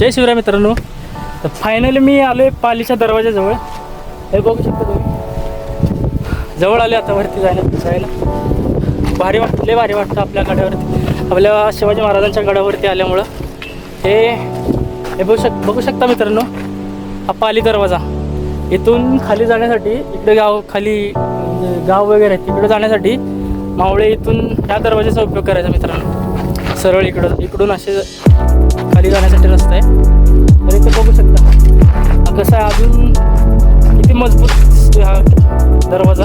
जय शिवराय मित्रांनो. तर फायनली मी आलो आहे पालीच्या दरवाजाजवळ. हे बघू शकता तुम्ही, जवळ आले आता वरती जायला भारी वाटतं, लय भारी वाटतं आपल्या गडावरती, आपल्या शिवाजी महाराजांच्या गडावरती आल्यामुळं. हे बघू शकता मित्रांनो, हा पाली दरवाजा. इथून खाली जाण्यासाठी, इकडे गाव वगैरे आहे तिकडे जाण्यासाठी मावळे इथून ह्या दरवाजाचा उपयोग करायचा मित्रांनो. सरळ इकडून असे खाली जाण्यासाठी रस्ता आहे. तर इथे बघू शकता कसं आहे, अजून किती मजबूत हा दरवाजा.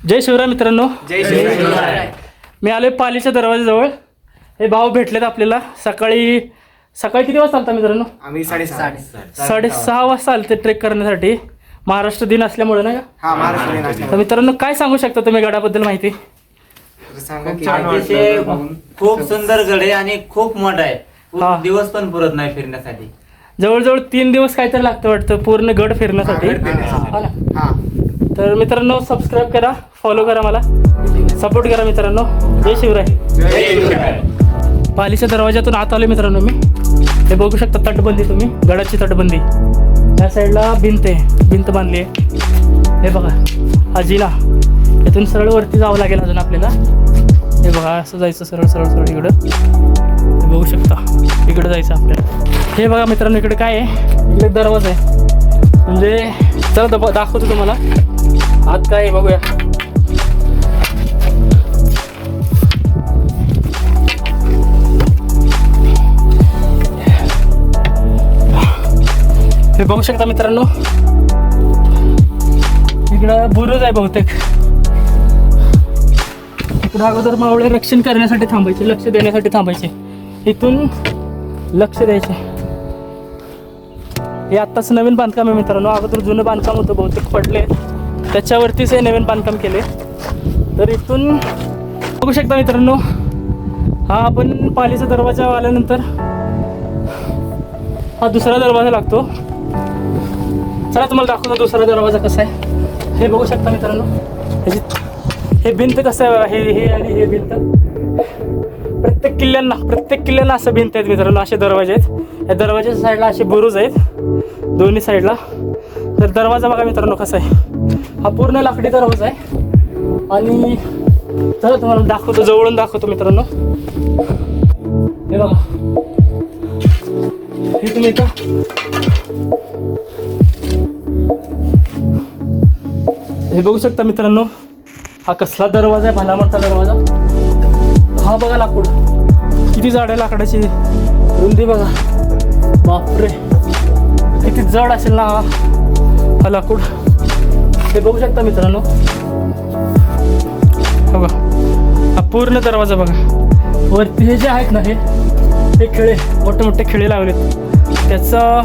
जय शिवराय मित्रांनो. जय शिवराय. मी आलोय पालीच्या दरवाजाजवळ. हे भाऊ भेटलेत आपल्याला. सकाळी किती वाजता आलता मित्रांनो? आम्ही 6:30 वाजता आलते ट्रेक करण्यासाठी, महाराष्ट्र दिन असल्यामुळे ना. हा, महाराष्ट्र दिन असल्यामुळे. तर मित्रांनो काय सांगू शकता तुम्ही गडाबद्दल माहिती? सांगा की अतिशय खूप सुंदर गड आहे आणि खूप मोठा आहे. हा. दिवस पण पुरत नाही फिरण्यासाठी. जवळजवळ 3 दिवस काहीतरी लागतं वाटतं पूर्ण गड फिरण्यासाठी. गड फिरण्यासाठी. हा ना? हा. तर मित्रांनो सबस्क्राईब करा, फॉलो करा, मला सपोर्ट करा मित्रांनो. जय शिवराय. जय शिवराय. पालीच्या दरवाजातून आत आले मित्रांनो मी. हे बघू शकता तटबंदी तुम्ही, गडाची तटबंदी. या साईडला भिंत आहे, भिंत बांधली आहे. हे बघा हा जिना, इथून सरळ वरती जावं लागेल अजून आपल्याला. हे बघा असं जायचं सरळ इकडं. हे बघू शकता इकडं जायचं आपल्याला. हे बघा मित्रांनो इकडे काय आहे, इकडे दरवाजा आहे. म्हणजे चला दाखवतो तुम्हाला आत काय आहे बघूया. हे बघू शकता मित्रांनो, इकडं बुरुज आहे बहुतेक. इकडं अगोदर मावळे रक्षण करण्यासाठी थांबायचे, लक्ष देण्यासाठी थांबायचे. इथून लक्ष द्यायचे. हे आत्ताच नवीन बांधकाम आहे मित्रांनो. अगोदर जुनं बांधकाम होतं, बहुतेक पडले, त्याच्यावरतीच हे नवीन बांधकाम केले. तर इथून बघू शकता मित्रांनो, हा आपण पालीचा दरवाजा आल्यानंतर हा दुसरा दरवाजा लागतो. चला तुम्हाला दाखवतो दुसरा दरवाजा कसा आहे. हे बघू शकता मित्रांनो, हे भिंत कसं आहे, हे आणि हे भिंत. प्रत्येक किल्ल्यांना असं भिंत आहेत मित्रांनो, असे दरवाजे आहेत. या दरवाजाच्या साईडला असे बुरुज आहेत दोन्ही साईडला. तर दरवाजा बघा मित्रांनो कसा आहे, हा पूर्ण लाकडी दरवाजा आहे. आणि चला तुम्हाला दाखवतो, जवळून दाखवतो मित्रांनो. हे बघा, हे तुम्ही इथं हे बघू शकता मित्रांनो, हा कसला दरवाजा आहे, भलामणचा दरवाजा. हा बघा लाकूड किती जाड आहे, लाकडाची रुंदी बघा, बापरे किती जड असेल ना हा लाकूड. हे बघू शकता मित्रांनो, बघा हा पूर्ण दरवाजा बघा. वरती हे जे आहेत ना, हे खिळे, मोठे खिळे लावलेत. त्याचं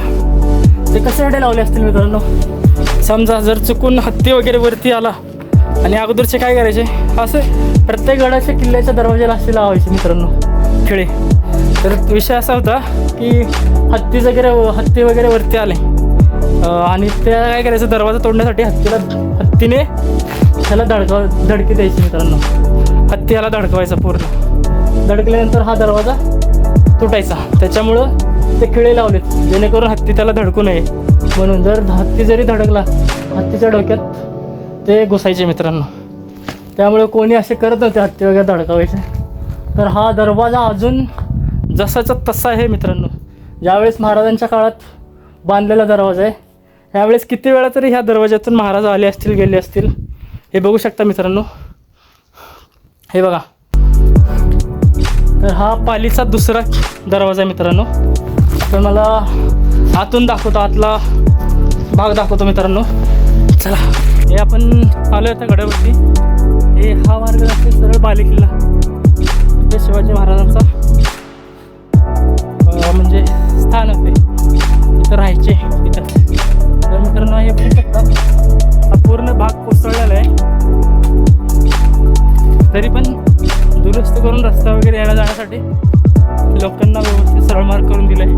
ते कशासाठी लावले असतील मित्रांनो? समजा जर चुकून हत्ती वगैरे वरती आला आणि अगोदरचे काय करायचे, असं प्रत्येक गडाच्या किल्ल्याच्या दरवाजाला असे लावायचे मित्रांनो खिळे. तर विषय असा होता की हत्ती वगैरे वरती आले आणि त्या काय करायचं, दरवाजा तोडण्यासाठी हत्तीने त्याला धडकी द्यायची मित्रांनो. हत्ती ह्याला धडकवायचा, पूर्ण धडकल्यानंतर हा दरवाजा तुटायचा. त्याच्यामुळं ते खिळे लावलेत, जेणेकरून हत्ती त्याला धडकू नये म्हणून. जर हत्ती जरी धडकला, हत्तीच्या डोक्यात ते घुसायचे मित्रांनो. त्यामुळे कोणी असे करत नव्हते हत्ती वगैरे धडकावायचे. तर हा दरवाजा अजून जसाचा तसा आहे मित्रांनो. ज्यावेळेस महाराजांच्या काळात बांधलेला दरवाजा आहे. ह्यावेळेस किती वेळा तरी ह्या दरवाज्यातून महाराज आले असतील, गेले असतील. हे बघू शकता मित्रांनो, हे बघा. तर हा पालीचा दुसरा दरवाजा आहे मित्रांनो. तर मला आतून दाखवतो, आतला भाग दाखवतो मित्रांनो. चला, हे आपण आलो आता गडावरती. हे हा मार्ग जाते सरळ बाले किल्ला, इथे शिवाजी महाराजांचा म्हणजे स्थान होते, इथं राहायचे इथं. तर मित्रांनो हे बघू शकता, हा पूर्ण भाग कोसळलेला आहे. तरी पण दुरुस्त करून रस्ता वगैरे यायला जाण्यासाठी लोकांना व्यवस्थित सरळ मार्ग करून दिला आहे.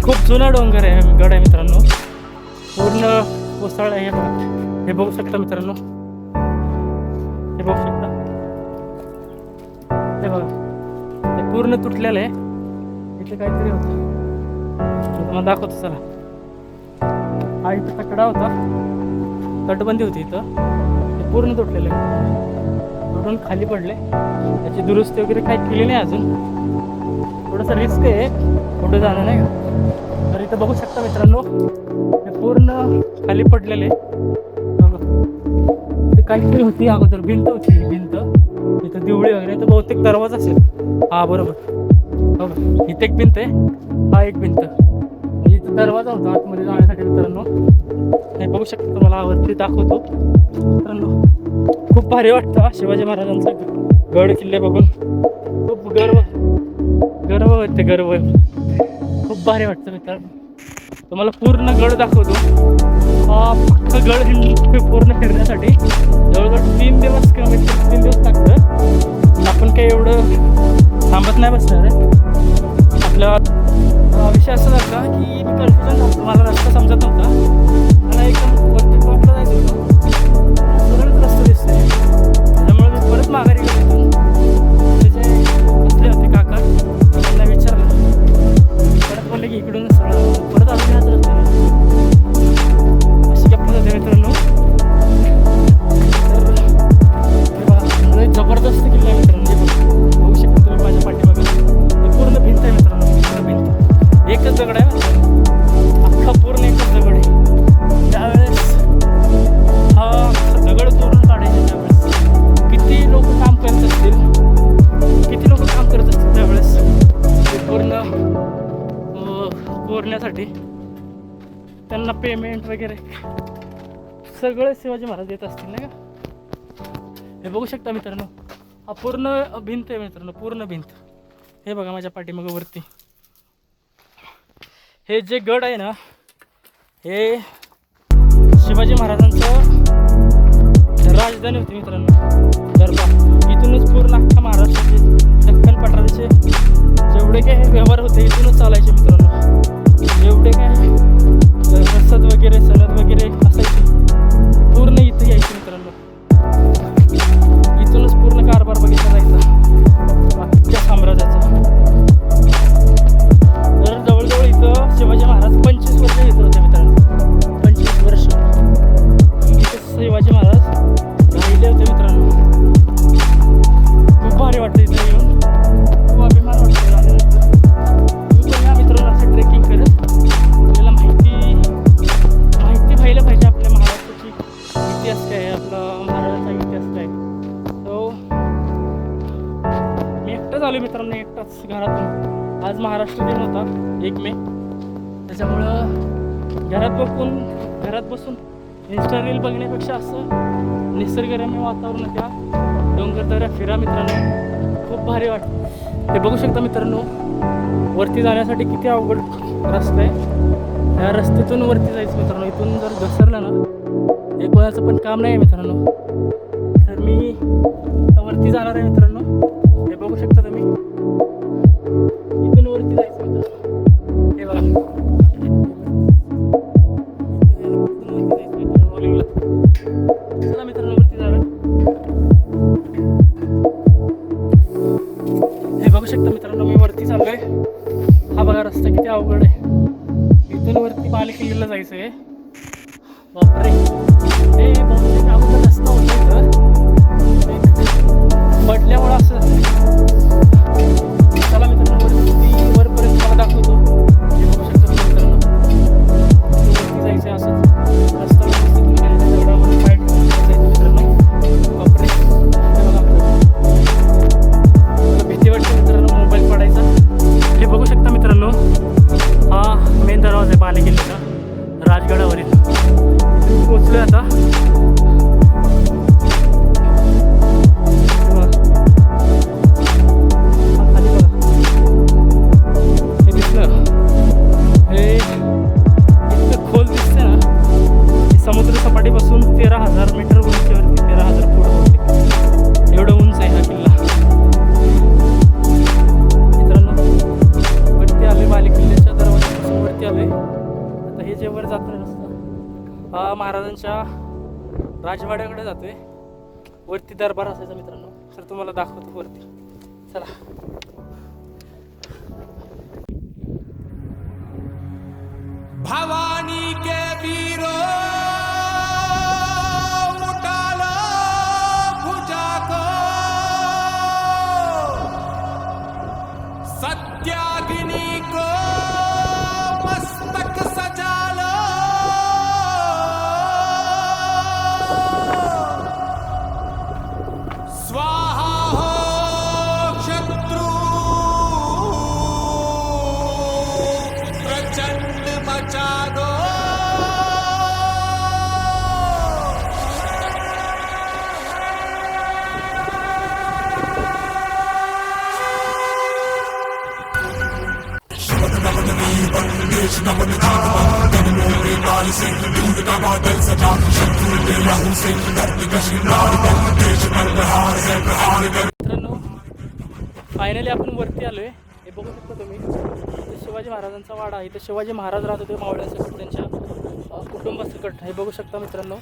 खूप जुना डोंगर आहे, गड आहे मित्रांनो. पूर्ण कोसळला आहे. हे बघू शकता मित्रांनो, हे बघू शकता, हे बघा हे पूर्ण तुटलेलं आहे. इथे काहीतरी होतं, तुम्हाला दाखवतो चला. हा इथं कचडा होता, तटबंदी होती इथं, ते पूर्ण तुटलेलं आहे, तुटून खाली पडले. त्याची दुरुस्ती वगैरे काही केली नाही अजून. थोडंसं रिस्क आहे पुढे जाणं नाही का. तर इथं बघू शकता मित्रांनो, हे पूर्ण खाली पडलेले. ते काहीतरी होती अगोदर, भिंत होती, भिंत इथं दिवळी वगैरे. तर बहुतेक दरवाजा असेल हा, बरोबर बघा इथे एक भिंत आहे, हा एक भिंत, म्हणजे इथं दरवाजा होता आतमध्ये जाण्यासाठी मित्रांनो. हे बघू शकता, तुम्हाला वरती दाखवतो मित्रांनो. खूप भारी वाटतं शिवाजी महाराजांचा गड किल्ले बघून. खूप गर्व होते, गर्व खूप भारी वाटतं मित्रांनो. तुम्हाला पूर्ण गड दाखवतो. हा अख्खा गड पूर्ण फिरण्यासाठी जवळजवळ 3 दिवस किंवा 3 दिवस लागतं. आपण काही एवढं थांबत नाही बसणार आहे. आपला विषय असा झाला की मी कन्फ्युजन झालो, मला रस्ता समजत नव्हता. मला एकदम वरती टॉपला जायचं होतं, सरळच रस्ता दिसतोय. त्यामुळे मी परत माघारी गेलो. त्याचे बसले होते काका, त्यांना विचारलं, परत बोलले की इकडून सरळ परत अजून ह्याच रस्त्याने. अशी गप्पा होते मित्रांनो. तर जबरदस्त किल्ला आहे मित्रांनो. बघू शकता तुम्ही माझ्या पाठीमागे पूर्ण भिंत आहे मित्रांनो, पूर्ण भिंत. एकच दगड आहे अख्खा, पूर्ण एकच दगड आहे. त्यावेळेस हा दगड तोडून काढायचे त्यावेळेस किती लोक काम करत असतील, किती लोक काम करत असतील त्यावेळेस ते पूर्ण कोरण्यासाठी. त्यांना पेमेंट वगैरे सगळे शिवाजी महाराज देत असतील नाही का. हे बघू शकता मित्रांनो, हा पूर्ण भिंत आहे मित्रांनो, पूर्ण भिंत. हे बघा माझ्या पाठीमागं वरती हे जे गड आहे ना, हे शिवाजी महाराजांचं राजधानी होती मित्रांनो, दरबार. इथूनच पूर्ण अख्खा महाराष्ट्राचे दख्खन पठाराचे जेवढे काही व्यवहार होते इथूनच चालायचे मित्रांनो. जेवढे काय रसद वगैरे, सनद वगैरे असायचे पूर्ण इथे यायचे मित्रांनो. इथूनच पूर्ण कारभार बघितला जायचा अख्ख्या साम्राज्याचा. तर जवळजवळ इथं शिवाजी महाराज 25 वर्ष येत होते मित्रांनो, 25 वर्ष इथं शिवाजी महाराज राहिले होते मित्रांनो. खूप भारी वाटतं इथं येऊन, खूप अभिमान वाटतो राहिल्यानंतर. तुम्ही पण या मित्रांनो असं ट्रेकिंग करत. आपल्याला माहिती व्हायला पाहिजे आपल्या महाराष्ट्राची इतिहास काय आहे, आपला महाराजांचा इतिहास काय. तो मी एकटाच आलो मित्रांनो, एकटाच घरातून. आज महाराष्ट्र दिन होता 1 मे, त्याच्यामुळं घरात बसून इंस्टा रील बघण्यापेक्षा असं निसर्गरम्य वातावरणात या डोंगरदऱ्या फिरा मित्रांनो. खूप भारी वाटतं. ते बघू शकता मित्रांनो, वरती जाण्यासाठी किती अवघड रस्ता आहे. या रस्त्यातून वरती जायचं मित्रांनो. इथून जर घसरलं ना, हे कोणाचं पण काम नाही आहे मित्रांनो. तर मी आता वरती जाणार आहे मित्रांनो. हे बघू शकता तुम्ही, इथून वरती जायचं मित्रांनो. हे बघा, इथून वरती जायचं मित्रांनो रोलिंगला. चला मित्रांनो वरती जाऊया. हे बघू शकता मित्रांनो, मी वरती चाललोय. हा बघा रस्ता किती अवघड आहे. इथून वरती बालेकिल्ल्याला जायचं आहे. बापरे, हे बहुतेक अगोदर रस्ता होता इथं, पडल्यामुळं असं. चला मित्रांनो वरती, वरपर्यंत मला दाखवतो. हे बघू शकता मित्रांनो, वरती जायचं आहे असंच. रस्ता व्यवस्थित निघालेला, दगडावर पाय ठेवून जायचं मित्रांनो. जातोय. वरती दरबार असायचा मित्रांनो, तर तुम्हाला दाखवतो वरती. चला. भवानी के वीरो उठा लो भुजा को, सत्याग्नि को मस्तक सजा लो, स्वाहा हो शत्रु प्रचंड मचा दो. मित्रांनो फायनली आपण वरती आलोय. हे बघू शकता तुम्ही, इथे शिवाजी महाराजांचा वाडा आहे. इथे शिवाजी महाराज राहत होते मावळ्यांसकट, त्यांच्या कुटुंबासकट. हे बघू शकता मित्रांनो,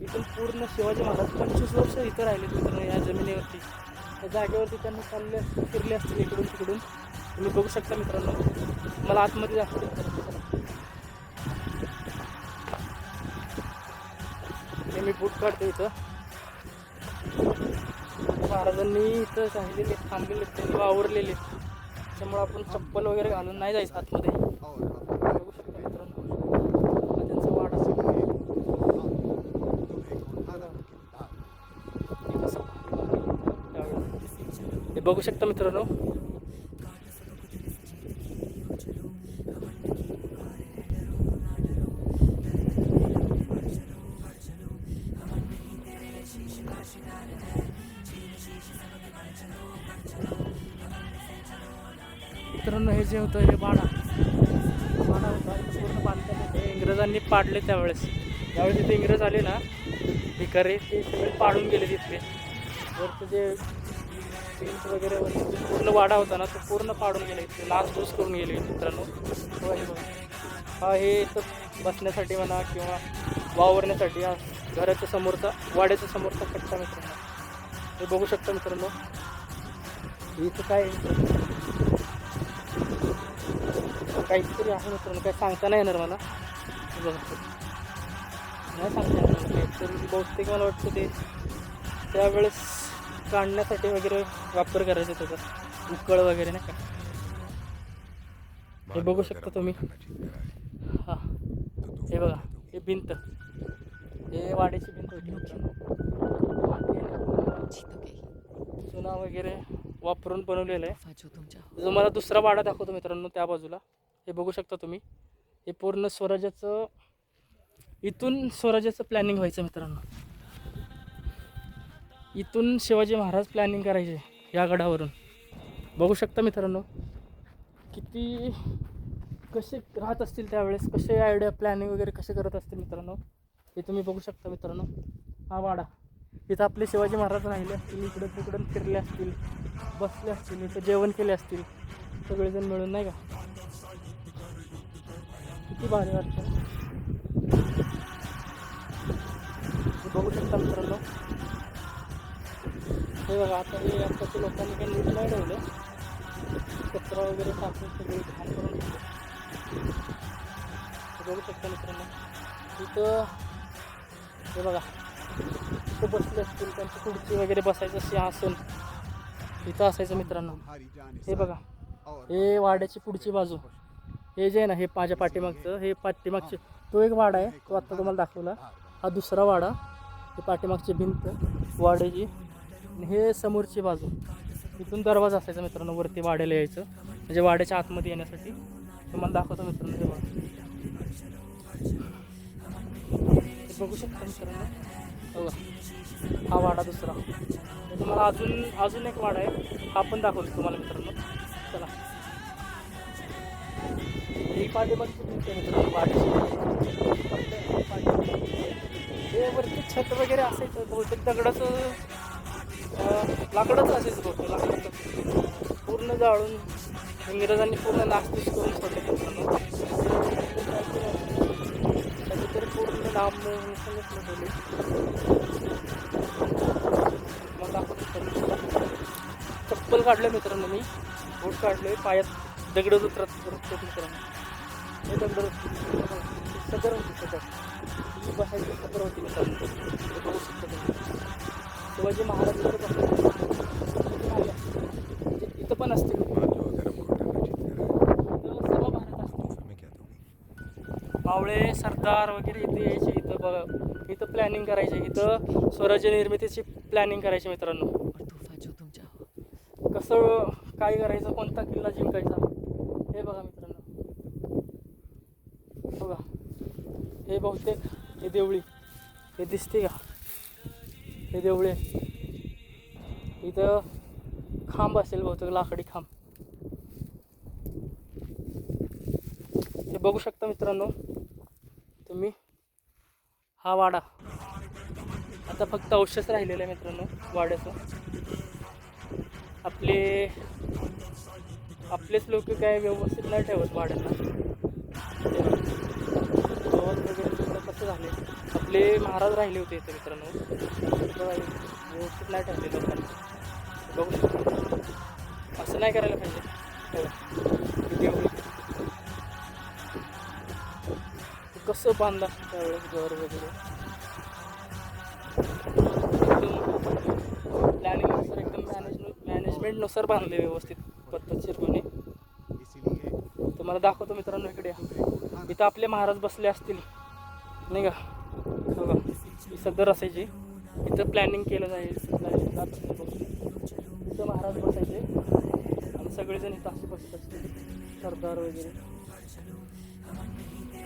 इथून पूर्ण शिवाजी महाराज 25 वर्ष इथं राहिले मित्रांनो या जमिनीवरती. या जागेवरती त्यांनी फिरले असतील इकडून तिकडून. तुम्ही बघू शकता मित्रांनो. मला आतमध्ये दाखवतो. हे मी बूट काढतो इथं. महाराजांनी इथं राहिलेले, थांबलेले, त्यांनी वावरलेले, त्यामुळे आपण चप्पल वगैरे घालून नाही जायचं आतमध्ये. बघू शकता मित्रांनो, हा त्यांचा वाडा आहे. हे बघू शकता मित्रांनो. मित्रांनो हे जे होतं हे वाडा होता, पूर्ण बांधकाम हे इंग्रजांनी पाडले त्यावेळेस. ज्यावेळेस इथे इंग्रज आले ना भिकारी, ते सगळे पाडून गेले तिथले. वरचं जे पेंट वगैरे पूर्ण वाडा होता ना तो पूर्ण पाडून गेले, इथे नासधूस करून गेले मित्रांनो. हा हे इथं बसण्यासाठी म्हणा किंवा वावरण्यासाठी हा घराच्या समोरचा, वाड्याच्या समोरचा कट्टा मित्रांनो. हे बघू शकता मित्रांनो. इथं काय काहीतरी आहे मित्रांनो, काय सांगता नाही येणार मला. नाही सांगता येणार तर बहुतेक मला वाटतं ते त्यावेळेस काढण्यासाठी वगैरे वापर करायचा त्याचा, उकळ वगैरे नाही का. हे बघू शकता तुम्ही. हां हे बघा, हे भिंत, हे वाड्याची भिंत होती मित्रांनो. चुना वगैरे वापरून बनवलेलं आहे. जो मला दुसरा वाडा दाखवतो मित्रांनो त्या बाजूला. हे बघू शकता तुम्ही. हे पूर्ण स्वराज्याचं, इथून स्वराज्याचं प्लॅनिंग व्हायचं मित्रांनो. इथून शिवाजी महाराज प्लॅनिंग करायचे या गडावरून. बघू शकता मित्रांनो किती कसे राहत असतील त्यावेळेस, कसे आयडिया प्लॅनिंग वगैरे कसे करत असतील मित्रांनो. हे तुम्ही बघू शकता मित्रांनो. हा वाडा, इथं आपले शिवाजी महाराज राहिले असतील, इकडं तिकडं फिरले असतील, बसले असतील, इथं जेवण केले असतील सगळेजण मिळून नाही का. किती भारी वाटतं. हे बघू शकता मित्रांनो. हे बघा, आता हे आत्ताच्या लोकांनी काही नीट नाही ठेवलं, कचरा वगैरे टाकून सगळे घाण करून ठेवलं. हे बघू शकता मित्रांनो. इथं हे बघा, इथं बसले असतील, त्यांची खुर्ची वगैरे बसायचं सिंहासन इथं असायचं मित्रांनो. हे बघा, हे वाड्याची पुढची बाजू, हे जे आहे ना, हे माझ्या पाठीमागचं, हे पाठीमागचे तो एक वाडा आहे, तो आत्ता तुम्हाला दाखवला. हा दुसरा वाडा, हे पाठीमागची भिंत वाड्याची, हे समोरची बाजू. इथून दरवाजा असायचा मित्रांनो वरती वाड्याला यायचं, म्हणजे वाड्याच्या आतमध्ये येण्यासाठी. तुम्हाला दाखवतो मित्रांनो. हे बघा, हे बघू शकता मित्रांनो. बघा, हा वाडा दुसरा. तुम्हाला अजून एक वाडा आहे, हा पण दाखवतो तुम्हाला मित्रांनो. चला, ही पाठीमागची भिंत आहे मित्रांनो वाड्याची. हे वरती छत वगैरे असायचं, बहुतेक दगडाचं लाकडाचं असायचं, बहुतेक लाकडाचं. पूर्ण जाळून इंग्रजांनी पूर्ण नासधूस करून सोडले मित्रांनो. त्याची तर पूर्ण नाम ठेवले. काढलं मित्रांनो, मी बोट काढलोय, पायात दगड उतरत मित्रांनो. हे दगड सदर होती, सदर ही बसायची सदर होती मित्रांनो. हे बघू शकता तुम्ही. शिवाजी महाराज इथं बसले, म्हणजे इथं पण असतील, सर्व भारत असतील. मावळे सरदार वगैरे इथे यायचे, इथं बघा, इथं प्लॅनिंग करायचे, इथं स्वराज्य निर्मितीची प्लॅनिंग करायची मित्रांनो. कसं काय करायचं, कोणता किल्ला जिंकायचा हे बघा मित्रांनो. बघा हे बहुतेक हे देवळी, हे दिसते का, हे देवळे. इथं खांब असेल बहुतेक, लाकडी खांब. हे बघू शकता मित्रांनो तुम्ही. हा वाडा आता फक्त अवशेष राहिलेलं आहे मित्रांनो वाड्याचं. आपलेच लोक काय व्यवस्थित नाही ठेवत वाड्यांना. वगैरे कसं झाले, आपले महाराज राहिले होते इथे मित्रांनो, व्यवस्थित नाही ठेवले लोकांना. बघू शकतो, असं नाही करायला पाहिजे. देवळी कसं बांधलं त्यावेळेस घर वगैरे, एकदम प्लॅनिंगनुसार, एकदम मॅनेजमेंटनुसार बांधले व्यवस्थित पद्धतशीरपणे. तुम्हाला दाखवतो मित्रांनो, इकडे इथं आपले महाराज बसले असतील नाही का. बघा ही सदर असायची, इथं प्लॅनिंग केलं जात असते. इथं महाराज बसायचे आणि सगळेजण इथं असे बसत असतील, सरदार वगैरे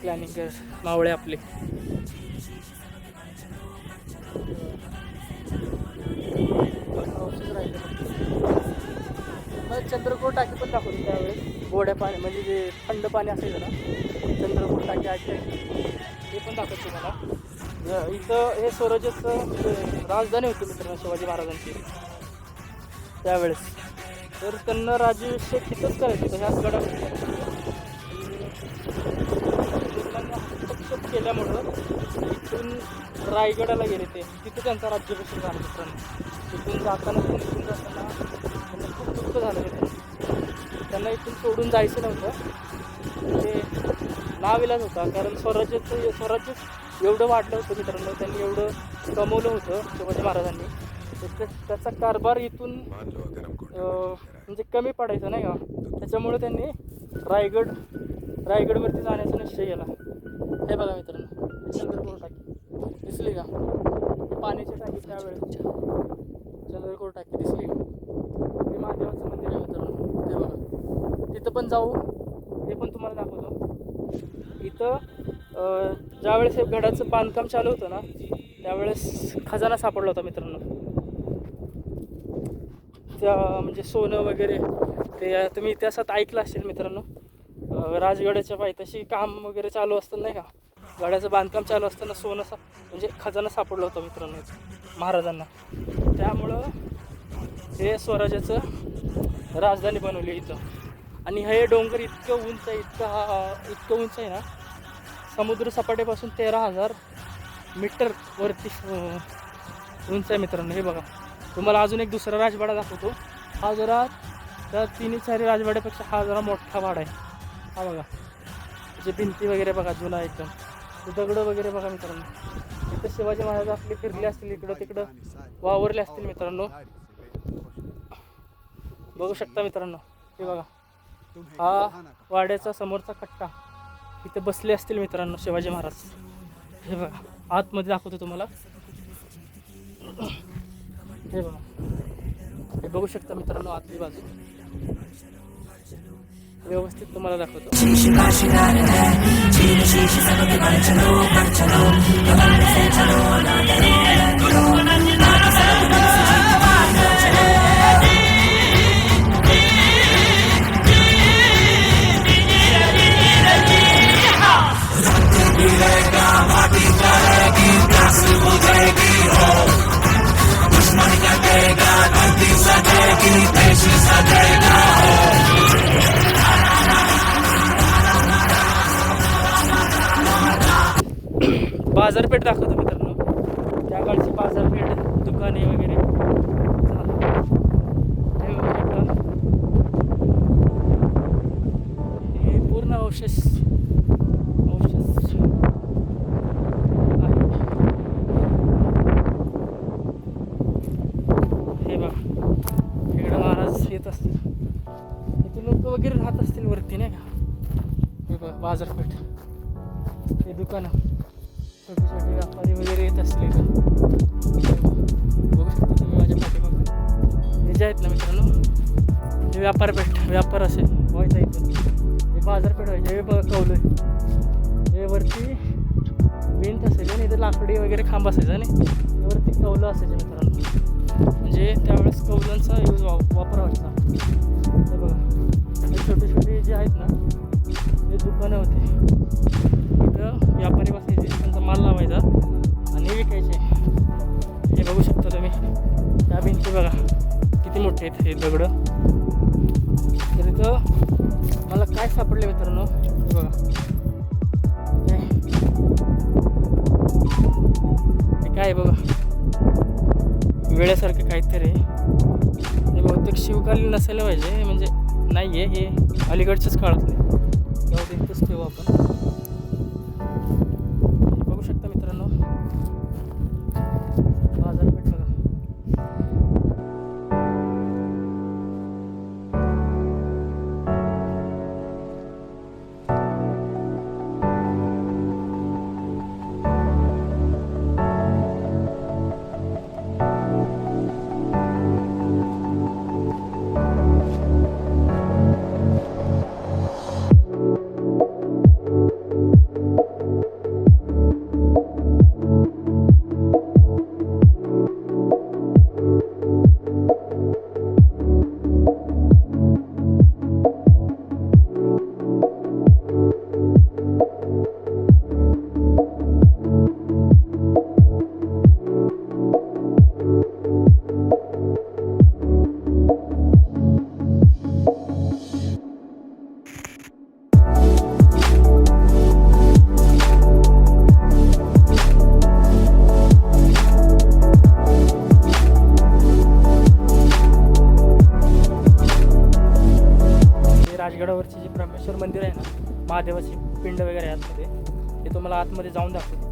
प्लॅनिंग कर. मावळे आपले मग चंद्रकोर टाकी पण दाखवली त्यावेळेस. गोड्या पाणी म्हणजे जे थंड पाणी असायचं ना, चंद्रकोर टाकी आहे ते पण दाखवतो तुम्हाला. इथं हे स्वराज्याचं राजधानी होती मित्रांनो शिवाजी महाराजांची त्यावेळेस. तर त्यांना राज्याभिषेक इथंच करायचं होतं, ह्याच गडामध्ये. हस्तक्षेप केल्यामुळं इथून रायगडाला गेले ते, तिथं त्यांचा राज्याभिषेक झाला मित्रांनो. तिथून जाताना त्यांना खूप दुःख झालं मित्रांनो. त्यांना इथून सोडून जायचं नव्हतं, ते नाविलाज होता. कारण स्वराज्य एवढं वाढलं होतं मित्रांनो, त्यांनी एवढं कमवलं होतं शिवाजी महाराजांनी. त्याचा कारभार इथून म्हणजे कमी पडायचं नाही का. त्याच्यामुळे त्यांनी रायगडवरती जाण्याचा निश्चय केला. हे बघा मित्रांनो, चंद्रकोर टाकी दिसली का, पाण्याची टाकी त्यावेळेस चंद्रकोर टाकी दिसली. हे महादेवाचं मंदिर आहे मित्रांनो, ते बघा. तिथं पण जाऊ, ते पण तुम्हाला दाखवतो. इथं ज्यावेळेस हे गडाचं बांधकाम चालू होतं ना, त्यावेळेस खजाना सापडला होता मित्रांनो. त्या म्हणजे सोनं वगैरे ते तुम्ही इतिहासात ऐकलं असेल मित्रांनो. राजगडाच्या पायथ्याशी काम वगैरे चालू असतं नाही का, गडाचं बांधकाम चालू असताना सोनं म्हणजे खजाना सापडला होता मित्रांनो महाराजांना. त्यामुळं हे स्वराज्याचं राजधानी बनवली इथं. आणि हे डोंगर इतकं उंच आहे, इतकं उंच आहे ना, समुद्र सपाटीपासून 13,000 मीटर वरती उंच आहे मित्रांनो. हे बघा, तुम्हाला अजून एक दुसरा राजवाडा दाखवतो. हा जरा त्या 3-4 राजवाड्यापेक्षा हा जरा मोठा वाडा आहे. हा बघा, त्याची भिंती वगैरे बघा, जुना एकदम. दगड वगैरे बघा मित्रांनो. इथं शिवाजी महाराज आपले फिरले असतील, इकडं तिकडं वावरले असतील मित्रांनो. बघू शकता मित्रांनो, हे बघा, हा वाड्याचा समोरचा कट्टा, इथे बसले असतील मित्रांनो शिवाजी महाराज. हे बघा, आतमध्ये दाखवतो तुम्हाला. हे बघा, हे बघू शकता मित्रांनो, आतली बाजू व्यवस्थित तुम्हाला दाखवतो. बाजारपेठ दाखवतो मित्रांनो. त्या काळची बाजारपेठ बाजारपेठ, हे दुकानं, छोटे छोटे व्यापारी वगैरे येत असतील इथं. बघू शकता तुम्ही माझ्या पाठीमागं हे जे आहेत ना मित्रांनो, हे व्यापार असेल व्हायचा इथं. हे बाजारपेठ व्हायचे. हे बघा कौलं आहे, हे वरती भिंत असायची आणि इथं लाकडी वगैरे खांब असायचा आणि वरती कौलं असायचं मित्रांनो. म्हणजे त्यावेळेस कौलांचा यूज वापर व्हायचा. हे बघा, हे छोटे छोटे जे आहेत ना, हे दुकानं होते. इथं व्यापारी बसायचे, त्यांचा माल लावायचा आणि विकायचे. हे बघू शकता तुम्ही, त्या भिंती बघा किती मोठे आहेत हे दगडं. तर इथं मला काय सापडले मित्रांनो, हे बघा, हे काय बघा, वेळेसारखे काहीतरी. हे बहुतेक शिवकालीन नसायला पाहिजे, म्हणजे नाही आहे, हे अलीकडच्याच काळातले. तेव्हा तिथंच ठेवू आपण. हे बघू शकता मित्रांनो, बाजारपेठ बघा. राजगडावरची जी ब्रह्मेश्वर मंदिर आहे ना, महादेवाची पिंड वगैरे आहे आतमध्ये, ते तुम्हाला आतमध्ये जाऊन दाखवतो.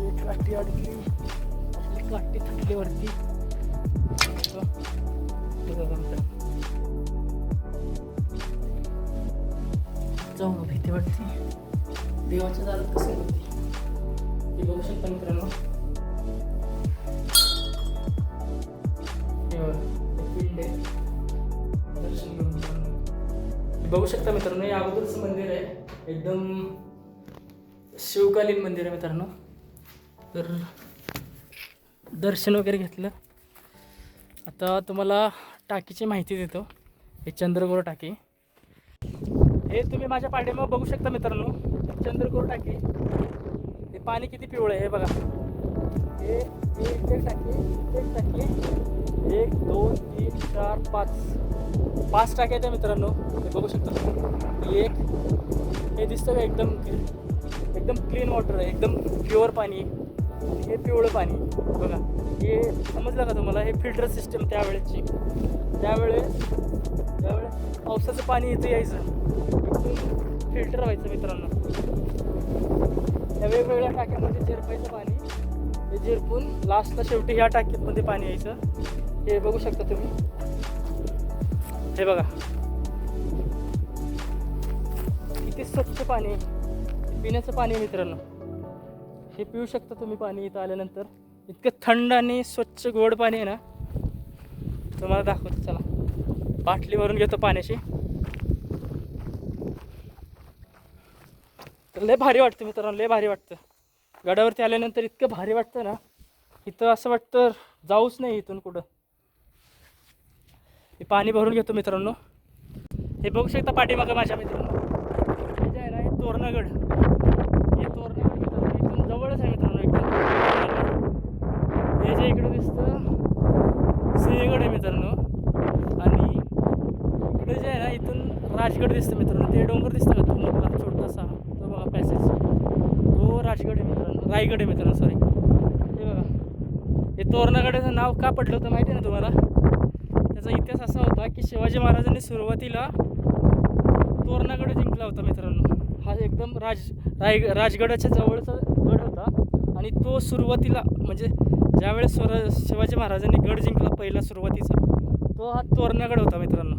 एक काठी अडकली, आपली काठी थकली वरती. जाऊ भीती वाटते. देवाच्या दारात कसं होते हे बघू शकता मित्रांनो. पिंड आहे, दर्शन घेऊन हे बघू शकता मित्रांनो. हे अगोदरचं मंदिर आहे, एकदम शिवकालीन मंदिर आहे मित्रांनो. तर दर्शन वगैरे घेतलं. आता तुम्हाला टाकीची माहिती देतो. हे चंद्रकोर टाकी, हे तुम्ही माझ्या पाठीमागे बघू शकता मित्रांनो. चंद्रकोर टाकी, हे पाणी किती पिवळं आहे हे बघा. हे एक टाकी 1 2 3 4 5 टाक्या आहेत मित्रांनो. हे बघू शकता तुम्ही. हे दिसतं का, एकदम क्लीन वॉटर आहे, एकदम प्युअर पाणी. हे पिवळं पाणी बघा. हे समजलं का तुम्हाला, हे फिल्टर सिस्टम त्यावेळेसची. त्यावेळेस पावसाचं पाणी इथं यायचं, इथून फिल्टर व्हायचं मित्रांनो. या वेगवेगळ्या टाक्यांमध्ये झिरपायचं पाणी, हे झिरपून लास्टला शेवटी ह्या टाकीमध्ये पाणी यायचं. हे बघू शकता तुम्ही. हे बघा किती स्वच्छ पाणी, पिण्याचं पाणी आहे मित्रांनो. हे पिऊ शकता तुम्ही पाणी इथं आल्यानंतर. इतकं थंड आणि स्वच्छ गोड पाणी आहे ना, तुम्हाला दाखवतो. चला, बाटली भरून घेतो पाण्याची. तर लय भारी वाटतं मित्रांनो, लय भारी वाटतं. गडावरती आल्यानंतर इतकं भारी वाटतं ना, इथं असं वाटतं जाऊच नाही इथून कुठं. हे पाणी भरून घेतो मित्रांनो. हे बघू शकता पाठीमागं माझ्या मित्रांनो, हे जे आहे ना, हे तोरणागड. हे तोरणागड मित्रांनो इथून जवळच आहे मित्रांनो एकदम. हे जे इकडं दिसतं सिंहगड आहे मित्रांनो. आणि इकडे जे आहे ना, इथून राजगड दिसतं मित्रांनो. ते डोंगर दिसतं का तुम्हाला छोटासा, तो बघा पॅसेज, तो राजगड आहे मित्रांनो, रायगड आहे मित्रांनो, सॉरी. हे बघा, हे तोरणागडाचं नाव का पडलं होतं माहिती आहे ना तुम्हाला? त्याचा इतिहास असा होता की शिवाजी महाराजांनी सुरुवातीला तोरणागड जिंकला होता मित्रांनो. हा एकदम राजगडाच्या जवळचा गड होता. आणि तो सुरुवातीला म्हणजे ज्यावेळेस शिवाजी महाराजांनी गड जिंकला पहिला सुरुवातीचा, तो हा तोरणागड होता मित्रांनो.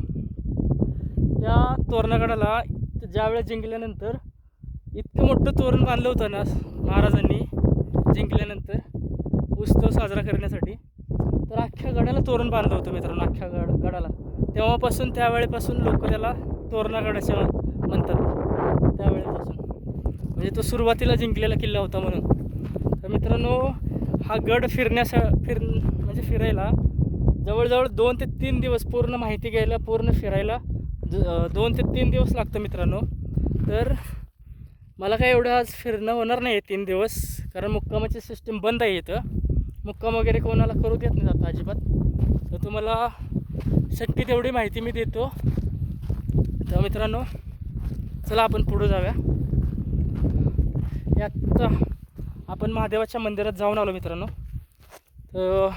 त्या तोरणागडाला ज्यावेळेस जिंकल्यानंतर इतकं मोठं तोरण बांधलं होतं ना महाराजांनी जिंकल्यानंतर उत्सव साजरा करण्यासाठी, तर अख्ख्या गडाला तोरण बांधलं होतं मित्रांनो, अख्ख्या गडाला. तेव्हापासून त्यावेळेपासून लोक त्याला तोरणागड असे म्हणतात त्यावेळेपासून, म्हणजे तो सुरुवातीला जिंकलेला किल्ला होता म्हणून. तर मित्रांनो हा गड म्हणजे फिरायला जवळजवळ 2 ते 3 दिवस, पूर्ण माहिती घ्यायला, पूर्ण फिरायला 2 ते 3 दिवस लागतं मित्रांनो. तर मला काय एवढं आज फिरणं होणार नाही 3 दिवस, कारण मुक्कामाची सिस्टीम बंद आहे इथं. मुक्काम वगैरे कोणाला करू देत नाही आता अजिबात. तर तुम्हाला शक्य तेवढी माहिती मी देतो. तर मित्रांनो चला आपण पुढं जाऊया. आत्ता आपण महादेवाच्या मंदिरात जाऊन आलो मित्रांनो. तर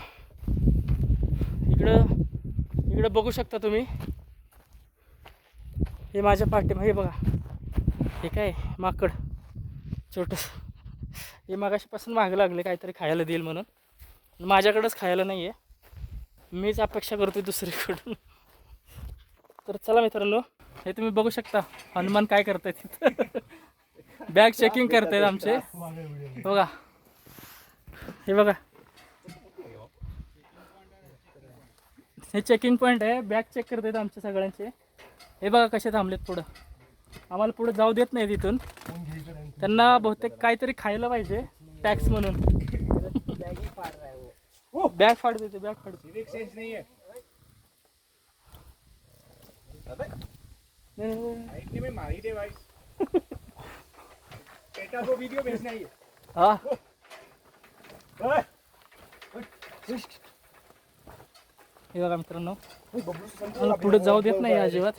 इकडं बघू शकता तुम्ही, हे माझ्या पाठीमागे हे बघा, हे काय माकड छोटंसं, हे मागाशीपासून मागं लागले काहीतरी खायला देईल म्हणून. माझ्याकडंच खायला नाही आहे, मीच अपेक्षा करतो दुसरीकडून. तर चला मित्रांनो, हे तुम्ही बघू शकता हनुमान काय करतायत तिथं. बॅग चेकिंग करतायत आमचे बघा, हे बघा हे चेकिंग पॉईंट आहे, बॅग चेक करतायत आमच्या सगळ्यांचे. हे बघा कसे थांबलेत पुढं, आम्हाला पुढं जाऊ देत नाही तिथून. त्यांना बहुतेक काहीतरी खायला पाहिजे टॅक्स म्हणून. बॅग फाड़ देते, बॅग फाड़ देते. हाँ हे बघा मित्रांनो, मला पुढे जाऊ देत नाही अजिबात.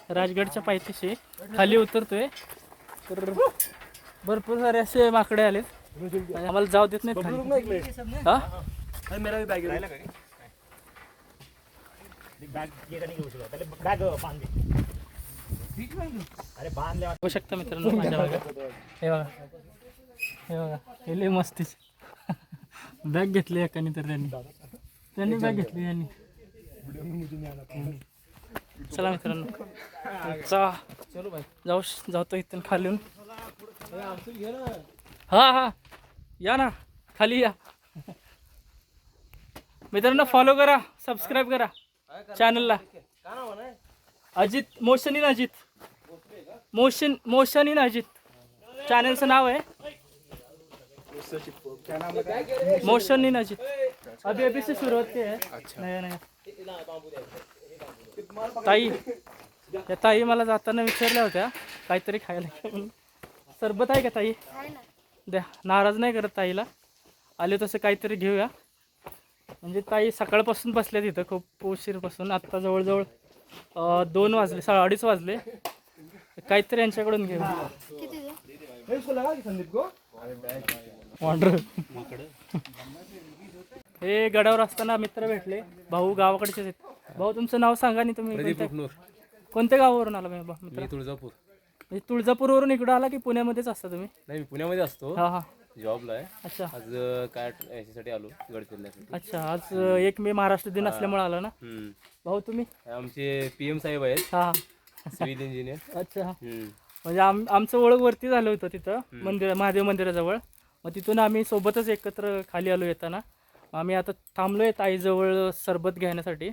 राजगडच्या पायथ्याशी खाली उतरतोय, तर भरपूर सारे असे माकडे आलेत, आम्हाला जाऊ देत नाहीत खाली. हा बघू शकता मित्रांनो माझ्या बघा, हे बघा, हे बघा, हे लय मस्तीच बॅग घेतली एकाने, तर त्यांनी बॅग घेतली यांनी. चला मित्रांनो जातो इथून खाली. हा या ना खाली या मित्रांनो, फॉलो करा, सबस्क्राईब करा चॅनलला. Ajit motion in Ajit, motion in Ajit चॅनलचं नाव आहे, मोशन इन अजित. अभी से शुरुआत की है. नाही त्या ताई मला जाताना विचारल्या होत्या काहीतरी खायला म्हणून. सरबत आहे का ताई? द्या, नाराज नाही करत ताईला. आले तसं काहीतरी घेऊया, म्हणजे ताई सकाळपासून बसल्या तिथं खूप उशीरपासून. आत्ता जवळजवळ 2 वाजले, 2:30 वाजले. काहीतरी यांच्याकडून घेऊ. हे गडावर असताना मित्र भेटले, भाऊ गावाकडचे आहेत. भाऊ तुमचं नाव सांगा. आणि तुम्ही कोणत्या गावावरून आला मित्र? तुळजापूर. म्हणजे तुळजापूरवरून इकडं आला की पुण्यामध्येच असता तुम्ही? नाही, मी पुण्यामध्ये असतो, हा जॉबला आहे. अच्छा, आज काय याच्यासाठी आलो, गड फिरण्यासाठी. अच्छा, आज 1 मे महाराष्ट्र दिन असल्यामुळे आला ना. भाऊ तुम्ही? आमचे PM साहेब आहेत, हा सिव्हिल इंजिनियर. अच्छा, म्हणजे आमचं ओळख वरती झालं होतं तिथं मंदिर, महादेव मंदिराजवळ. मग तिथून आम्ही सोबतच एकत्र खाली आलो येताना. आम्ही आता थांबलो आहे ताईजवळ सरबत घेण्यासाठी,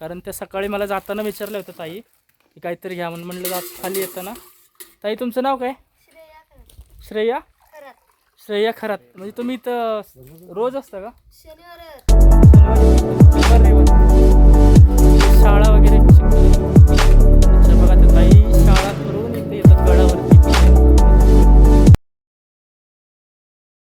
कारण त्या सकाळी मला जाताना विचारलं होतं ताई की काहीतरी घ्या म्हणून. म्हणलं जात खाली येताना. ताई तुमचं नाव काय? श्रेया. श्रेया खरात. म्हणजे तुम्ही इथं रोज असता का? शनिवार